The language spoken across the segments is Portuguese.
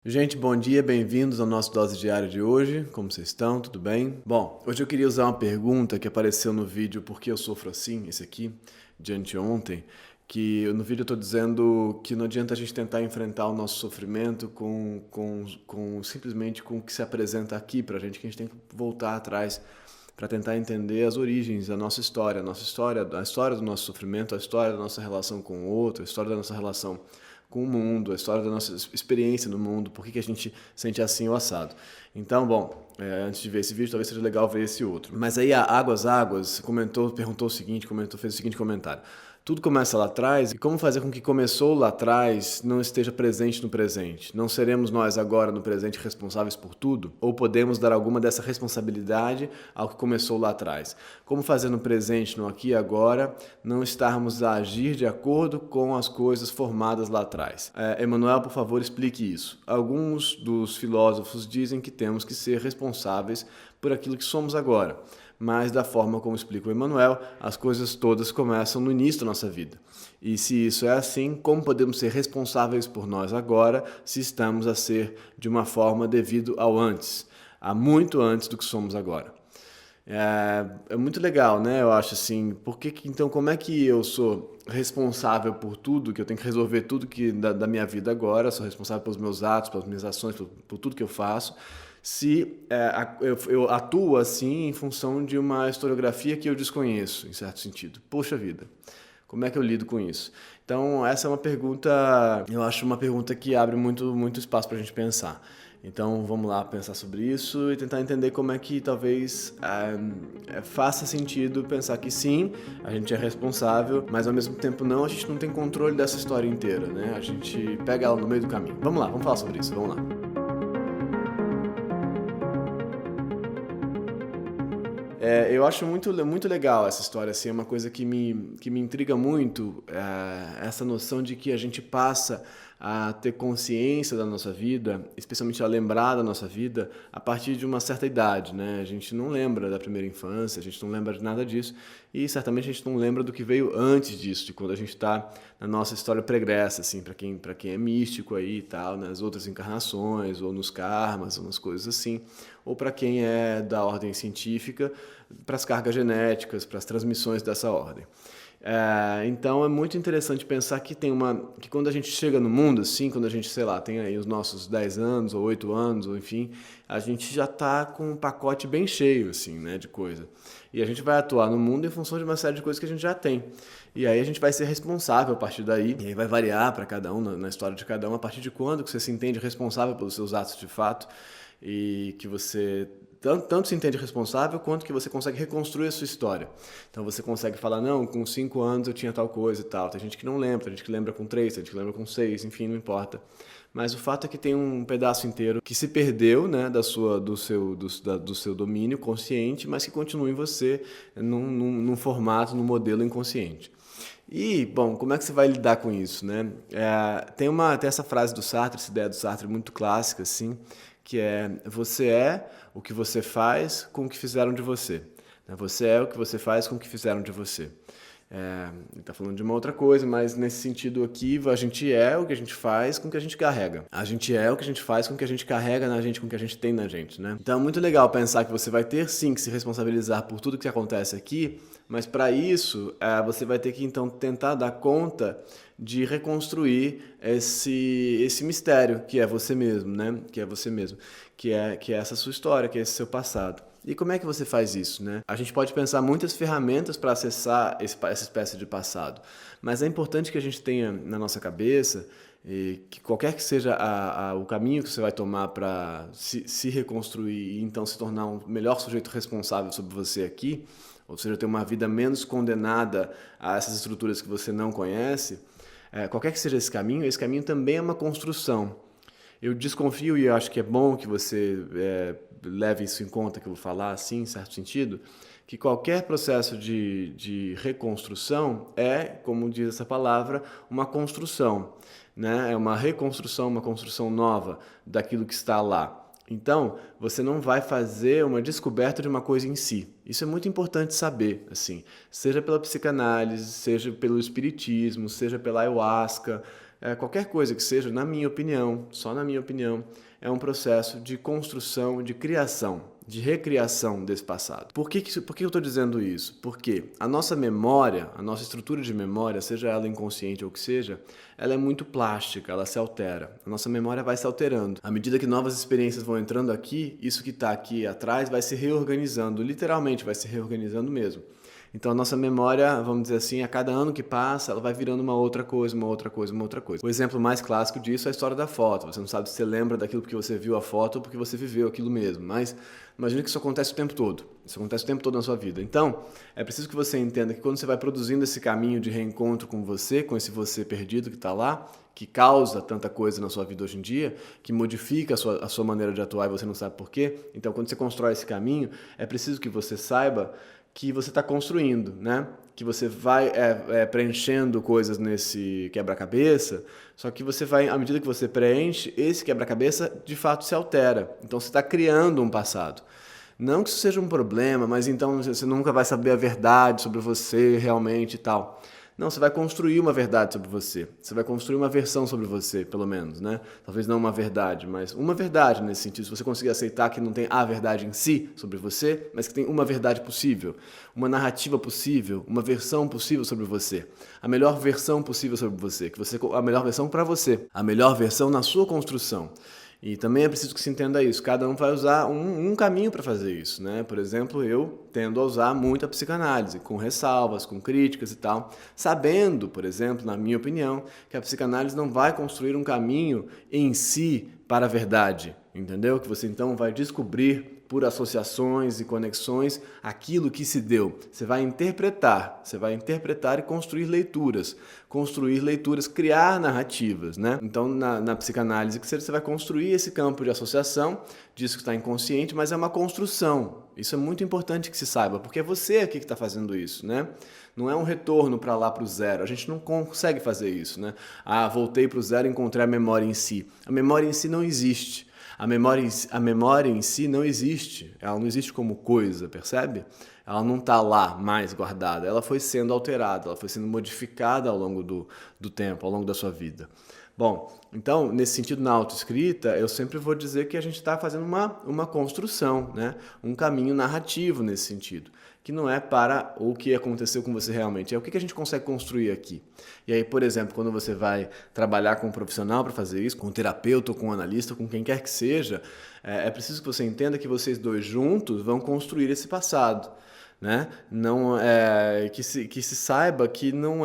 Gente, bom dia, bem-vindos ao nosso Dose Diária de hoje. Como vocês estão? Tudo bem? Bom, hoje eu queria usar uma pergunta que apareceu no vídeo Por que eu sofro assim, esse aqui, de anteontem, que no vídeo eu estou dizendo que não adianta a gente tentar enfrentar o nosso sofrimento simplesmente com o que se apresenta aqui pra gente, que a gente tem que voltar atrás para tentar entender as origens da nossa história, a história do nosso sofrimento, a história da nossa relação com o outro, a história da nossa relação com o mundo, a história da nossa experiência no mundo, por que a gente sente assim ou assado. Então, bom, antes de ver esse vídeo, talvez seja legal ver esse outro. Mas aí a Águas perguntou o seguinte, fez o seguinte comentário. Tudo começa lá atrás, e como fazer com que começou lá atrás não esteja presente no presente? Não seremos nós agora no presente responsáveis por tudo? Ou podemos dar alguma dessa responsabilidade ao que começou lá atrás? Como fazer no presente, no aqui e agora, não estarmos a agir de acordo com as coisas formadas lá atrás? Emmanuel, por favor, explique isso. Alguns dos filósofos dizem que temos que ser responsáveis por aquilo que somos agora. Mas da forma como explica o Emmanuel, as coisas todas começam no início da nossa vida. E se isso é assim, como podemos ser responsáveis por nós agora, se estamos a ser de uma forma devido ao antes, a muito antes do que somos agora? É muito legal, né? Eu acho assim, então como é que eu sou responsável por tudo, que eu tenho que resolver tudo da minha vida agora, sou responsável pelos meus atos, pelas minhas ações, por tudo que eu faço, se eu atuo assim em função de uma historiografia que eu desconheço, em certo sentido. Poxa vida, como é que eu lido com isso? Então, essa é uma pergunta, eu acho uma pergunta que abre muito espaço para a gente pensar. Então, vamos lá pensar sobre isso e tentar entender como é que talvez faça sentido pensar que sim, a gente é responsável, mas ao mesmo tempo não, a gente não tem controle dessa história inteira, né? A gente pega ela no meio do caminho. Vamos lá, vamos falar sobre isso, vamos lá. Eu acho muito legal essa história, assim, é uma coisa que me intriga muito, essa noção de que a gente passa a ter consciência da nossa vida, especialmente a lembrar da nossa vida, a partir de uma certa idade, né? A gente não lembra da primeira infância, a gente não lembra de nada disso, e certamente a gente não lembra do que veio antes disso, de quando a gente está na nossa história pregressa, assim, para quem é místico aí e tal, nas outras encarnações, ou nos karmas, ou nas coisas assim, ou para quem é da ordem científica, para as cargas genéticas, para as transmissões dessa ordem. Então é muito interessante pensar que que quando a gente chega no mundo, assim, quando a gente, sei lá, tem aí os nossos 10 anos, ou 8 anos, ou enfim, a gente já está com um pacote bem cheio, assim, né, de coisa. E a gente vai atuar no mundo em função de uma série de coisas que a gente já tem. E aí a gente vai ser responsável a partir daí, e aí vai variar para cada um, na história de cada um, a partir de quando que você se entende responsável pelos seus atos de fato, e que você tanto se entende responsável quanto que você consegue reconstruir a sua história. Então você consegue falar, não, com 5 anos eu tinha tal coisa e tal. Tem gente que não lembra, tem gente que lembra com 3, tem gente que lembra com 6, enfim, não importa. Mas o fato é que tem um pedaço inteiro que se perdeu, né, do seu domínio consciente, mas que continua em você num formato, num modelo inconsciente. E, bom, como é que você vai lidar com isso, né? Tem essa frase do Sartre, essa ideia do Sartre muito clássica, assim, que é: você é o que você faz com o que fizeram de você. Você é o que você faz com o que fizeram de você. Ele está falando de uma outra coisa, mas nesse sentido aqui, a gente é o que a gente faz com o que a gente carrega. A gente é o que a gente faz com o que a gente carrega na gente, com o que a gente tem na gente, né? Então é muito legal pensar que você vai ter sim que se responsabilizar por tudo que acontece aqui, mas para isso você vai ter que então tentar dar conta de reconstruir esse mistério que é você mesmo, né? Que é você mesmo, que é essa sua história, que é esse seu passado. E como é que você faz isso, né? A gente pode pensar muitas ferramentas para acessar essa espécie de passado, mas é importante que a gente tenha na nossa cabeça que qualquer que seja o caminho que você vai tomar para se reconstruir e então se tornar um melhor sujeito responsável sobre você aqui, ou seja, ter uma vida menos condenada a essas estruturas que você não conhece, qualquer que seja esse caminho também é uma construção. Eu desconfio, e eu acho que é bom que você leve isso em conta, que eu vou falar assim, em certo sentido, que qualquer processo de reconstrução como diz essa palavra, uma construção, né? É uma reconstrução, uma construção nova daquilo que está lá. Então, você não vai fazer uma descoberta de uma coisa em si. Isso é muito importante saber, assim, seja pela psicanálise, seja pelo espiritismo, seja pela ayahuasca, qualquer coisa que seja, na minha opinião, só na minha opinião, é um processo de construção, de criação, de recriação desse passado. Por que eu estou dizendo isso? Porque a nossa memória, a nossa estrutura de memória, seja ela inconsciente ou o que seja, ela é muito plástica, ela se altera. A nossa memória vai se alterando. À medida que novas experiências vão entrando aqui, isso que está aqui atrás vai se reorganizando, literalmente vai se reorganizando mesmo. Então a nossa memória, vamos dizer assim, a cada ano que passa, ela vai virando uma outra coisa, uma outra coisa, uma outra coisa. O exemplo mais clássico disso é a história da foto. Você não sabe se você lembra daquilo porque você viu a foto ou porque você viveu aquilo mesmo. Mas imagina que isso acontece o tempo todo. Isso acontece o tempo todo na sua vida. Então, é preciso que você entenda que quando você vai produzindo esse caminho de reencontro com você, com esse você perdido que está lá, que causa tanta coisa na sua vida hoje em dia, que modifica a sua maneira de atuar e você não sabe por quê. Então, quando você constrói esse caminho, é preciso que você saiba que você está construindo, né? Que você vai preenchendo coisas nesse quebra-cabeça, só que você vai, à medida que você preenche, esse quebra-cabeça de fato se altera. Então você está criando um passado. Não que isso seja um problema, mas então você nunca vai saber a verdade sobre você realmente e tal. Não, você vai construir uma verdade sobre você. Você vai construir uma versão sobre você, pelo menos, né? Talvez não uma verdade, mas uma verdade nesse sentido. Se você conseguir aceitar que não tem a verdade em si sobre você, mas que tem uma verdade possível, uma narrativa possível, uma versão possível sobre você. A melhor versão possível sobre você, a melhor versão para você, a melhor versão na sua construção. E também é preciso que se entenda isso. Cada um vai usar um caminho para fazer isso, né? Por exemplo, eu tendo a usar muito a psicanálise, com ressalvas, com críticas e tal, sabendo, por exemplo, na minha opinião, que a psicanálise não vai construir um caminho em si para a verdade, entendeu? Que você então vai descobrir por associações e conexões aquilo que se deu. Você vai interpretar e construir leituras, criar narrativas, né? Então, na psicanálise, você vai construir esse campo de associação, disso que está inconsciente, mas é uma construção. Isso é muito importante que se saiba, porque é você aqui que está fazendo isso, né? Não é um retorno para lá para o zero. A gente não consegue fazer isso, né? Voltei para o zero e encontrei a memória em si. A memória em si não existe. A memória em si não existe, ela não existe como coisa, percebe? Ela não está lá mais guardada, ela foi sendo alterada, ela foi sendo modificada ao longo do tempo, ao longo da sua vida. Bom, então, nesse sentido, na autoescrita, eu sempre vou dizer que a gente está fazendo uma construção, né? Um caminho narrativo nesse sentido, que não é para o que aconteceu com você realmente, é o que a gente consegue construir aqui. E aí, por exemplo, quando você vai trabalhar com um profissional para fazer isso, com um terapeuta ou com um analista, com quem quer que seja, é preciso que você entenda que vocês dois juntos vão construir esse passado. Né? Não, que se saiba que não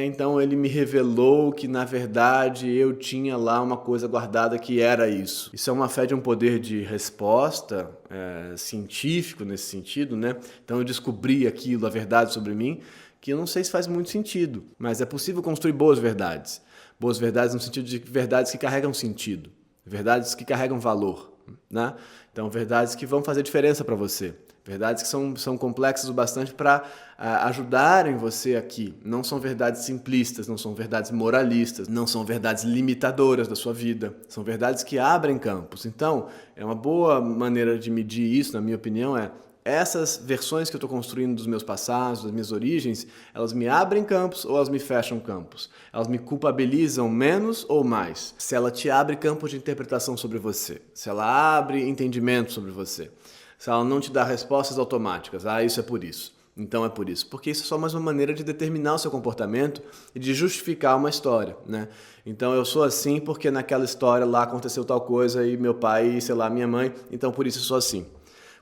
então ele me revelou que na verdade eu tinha lá uma coisa guardada que era isso. Isso é uma fé de um poder de resposta científico nesse sentido, né? Então eu descobri aquilo, a verdade sobre mim, que eu não sei se faz muito sentido, mas é possível construir boas verdades no sentido de verdades que carregam sentido, verdades que carregam valor, né? Então verdades que vão fazer diferença para você. Verdades que são complexas o bastante para ajudarem você aqui. Não são verdades simplistas, não são verdades moralistas, não são verdades limitadoras da sua vida. São verdades que abrem campos. Então, é uma boa maneira de medir isso, na minha opinião, essas versões que eu estou construindo dos meus passados, das minhas origens, elas me abrem campos ou elas me fecham campos? Elas me culpabilizam menos ou mais? Se ela te abre campos de interpretação sobre você, se ela abre entendimento sobre você, se ela não te dá respostas automáticas, isso é por isso, então é por isso. Porque isso é só mais uma maneira de determinar o seu comportamento e de justificar uma história, né? Então eu sou assim porque naquela história lá aconteceu tal coisa e meu pai, sei lá, minha mãe, então por isso eu sou assim.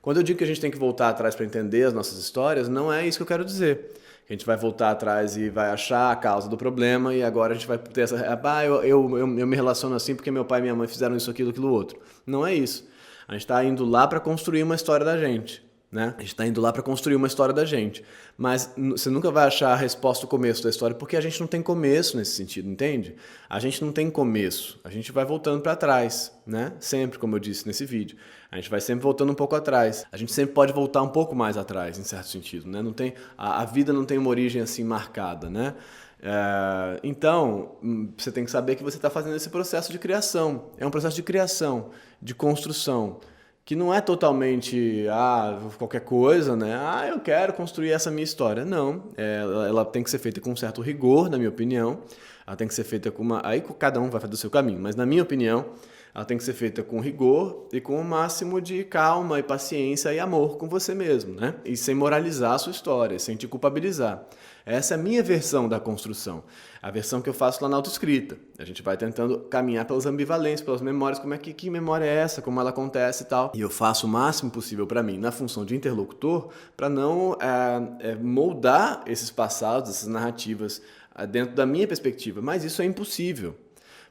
Quando eu digo que a gente tem que voltar atrás para entender as nossas histórias, não é isso que eu quero dizer. A gente vai voltar atrás e vai achar a causa do problema e agora a gente vai ter essa... eu me relaciono assim porque meu pai e minha mãe fizeram isso, aquilo outro. Não é isso. A gente está indo lá para construir uma história da gente, né? A gente está indo lá para construir uma história da gente. Mas você nunca vai achar a resposta do começo da história, porque a gente não tem começo nesse sentido, entende? A gente não tem começo. A gente vai voltando para trás, né? Sempre, como eu disse nesse vídeo. A gente vai sempre voltando um pouco atrás. A gente sempre pode voltar um pouco mais atrás, em certo sentido, né? Não tem, a vida não tem uma origem assim marcada, né? Então, você tem que saber que você está fazendo esse processo de criação. É um processo de criação, de construção, que não é totalmente qualquer coisa, né? Eu quero construir essa minha história. Não, ela tem que ser feita com um certo rigor, na minha opinião. Ela tem que ser feita com uma... Aí cada um vai fazer o seu caminho, mas na minha opinião, ela tem que ser feita com rigor e com o máximo de calma e paciência e amor com você mesmo, né? E sem moralizar a sua história, sem te culpabilizar. Essa é a minha versão da construção. A versão que eu faço lá na autoescrita. A gente vai tentando caminhar pelas ambivalências, pelas memórias, como é que memória é essa, como ela acontece e tal. E eu faço o máximo possível para mim, na função de interlocutor, para não moldar esses passados, essas narrativas dentro da minha perspectiva. Mas isso é impossível.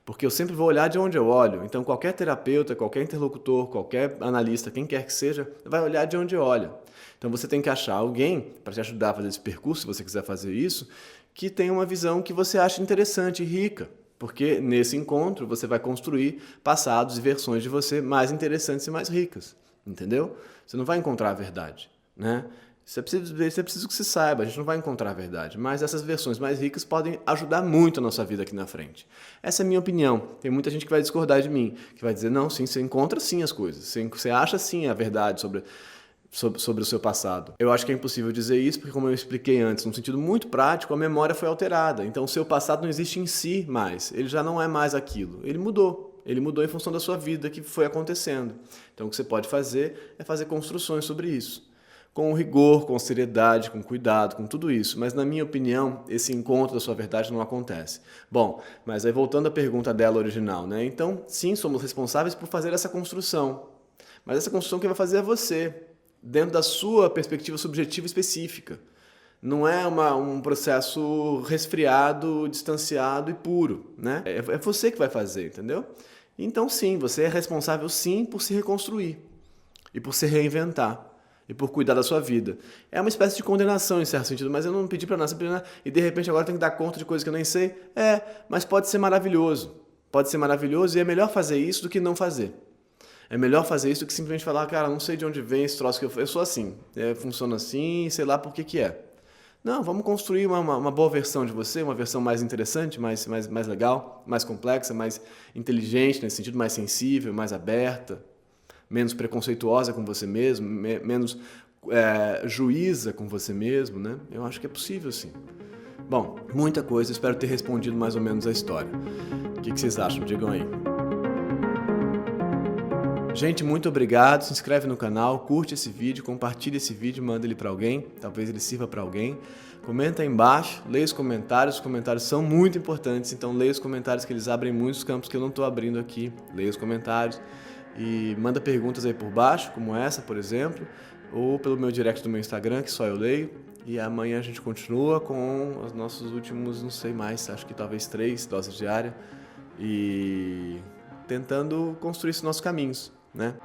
Porque eu sempre vou olhar de onde eu olho. Então, qualquer terapeuta, qualquer interlocutor, qualquer analista, quem quer que seja, vai olhar de onde olha. Então, você tem que achar alguém para te ajudar a fazer esse percurso, se você quiser fazer isso, que tenha uma visão que você acha interessante e rica. Porque nesse encontro você vai construir passados e versões de você mais interessantes e mais ricas. Entendeu? Você não vai encontrar a verdade, né? Isso é preciso que se saiba, a gente não vai encontrar a verdade, mas essas versões mais ricas podem ajudar muito a nossa vida aqui na frente. Essa é a minha opinião. Tem muita gente que vai discordar de mim, que vai dizer, não, sim, você encontra sim as coisas, você acha sim a verdade sobre o seu passado. Eu acho que é impossível dizer isso, porque como eu expliquei antes, num sentido muito prático, a memória foi alterada. Então o seu passado não existe em si mais, ele já não é mais aquilo, ele mudou. Ele mudou em função da sua vida que foi acontecendo. Então o que você pode fazer é fazer construções sobre isso. Com rigor, com seriedade, com cuidado, com tudo isso. Mas, na minha opinião, esse encontro da sua verdade não acontece. Bom, mas aí voltando à pergunta dela original, né? Então, sim, somos responsáveis por fazer essa construção. Mas essa construção quem vai fazer é você, dentro da sua perspectiva subjetiva específica. Não é um processo resfriado, distanciado e puro, né? É você que vai fazer, entendeu? Então, sim, você é responsável, sim, por se reconstruir e por se reinventar. E por cuidar da sua vida. É uma espécie de condenação em certo sentido, mas eu não pedi para nada, e de repente agora tenho que dar conta de coisas que eu nem sei. Mas pode ser maravilhoso. Pode ser maravilhoso e é melhor fazer isso do que não fazer. É melhor fazer isso do que simplesmente falar, cara, não sei de onde vem esse troço que eu sou assim. Funciona assim, sei lá por que é. Não, vamos construir uma boa versão de você, uma versão mais interessante, mais legal, mais complexa, mais inteligente nesse sentido, mais sensível, mais aberta. Menos preconceituosa com você mesmo, menos juíza com você mesmo, né? Eu acho que é possível, sim. Bom, muita coisa, espero ter respondido mais ou menos a história. O que vocês acham? Digam aí. Gente, muito obrigado, se inscreve no canal, curte esse vídeo, compartilha esse vídeo, manda ele para alguém, talvez ele sirva para alguém. Comenta aí embaixo, leia os comentários são muito importantes, então leia os comentários que eles abrem muitos campos que eu não estou abrindo aqui. Leia os comentários. E manda perguntas aí por baixo, como essa, por exemplo, ou pelo meu direct do meu Instagram, que só eu leio. E amanhã a gente continua com os nossos últimos, não sei mais, acho que talvez 3 doses diárias. E tentando construir esses nossos caminhos, né?